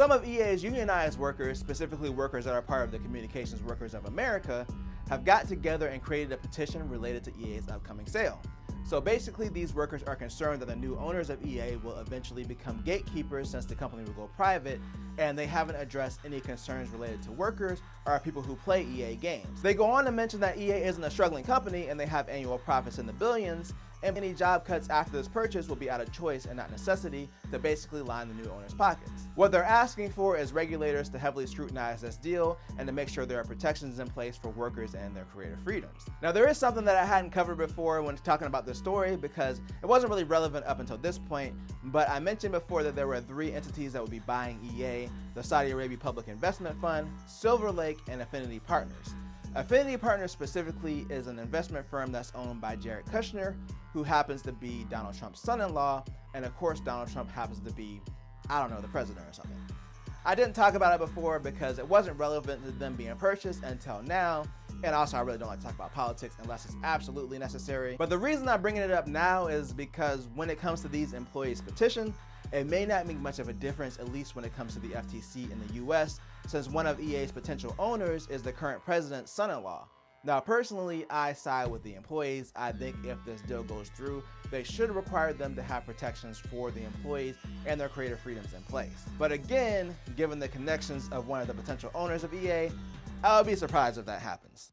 Some of EA's unionized workers, specifically workers that are part of the Communications Workers of America, have got together and created a petition related to EA's upcoming sale. So basically, these workers are concerned that the new owners of EA will eventually become gatekeepers since the company will go private, and they haven't addressed any concerns related to workers or people who play EA games. They go on to mention that EA isn't a struggling company and they have annual profits in the billions, and any job cuts after this purchase will be out of choice and not necessity to basically line the new owner's pockets. What they're asking for is regulators to heavily scrutinize this deal and to make sure there are protections in place for workers and their creative freedoms. Now, there is something that I hadn't covered before when talking about this story because it wasn't really relevant up until this point, but I mentioned before that there were 3 entities that would be buying EA: the Saudi Arabia Public Investment Fund, Silver Lake, and Affinity Partners. Affinity Partners specifically is an investment firm that's owned by Jared Kushner, who happens to be Donald Trump's son-in-law, and of course Donald Trump happens to be, I don't know, the president or something. I didn't talk about it before because it wasn't relevant to them being purchased until now, and also I really don't like to talk about politics unless it's absolutely necessary. But the reason I'm bringing it up now is because when it comes to these employees' petition, it may not make much of a difference, at least when it comes to the FTC in the US, since one of EA's potential owners is the current president's son-in-law. Now, personally, I side with the employees. I think if this deal goes through, they should require them to have protections for the employees and their creative freedoms in place. But again, given the connections of one of the potential owners of EA, I would be surprised if that happens.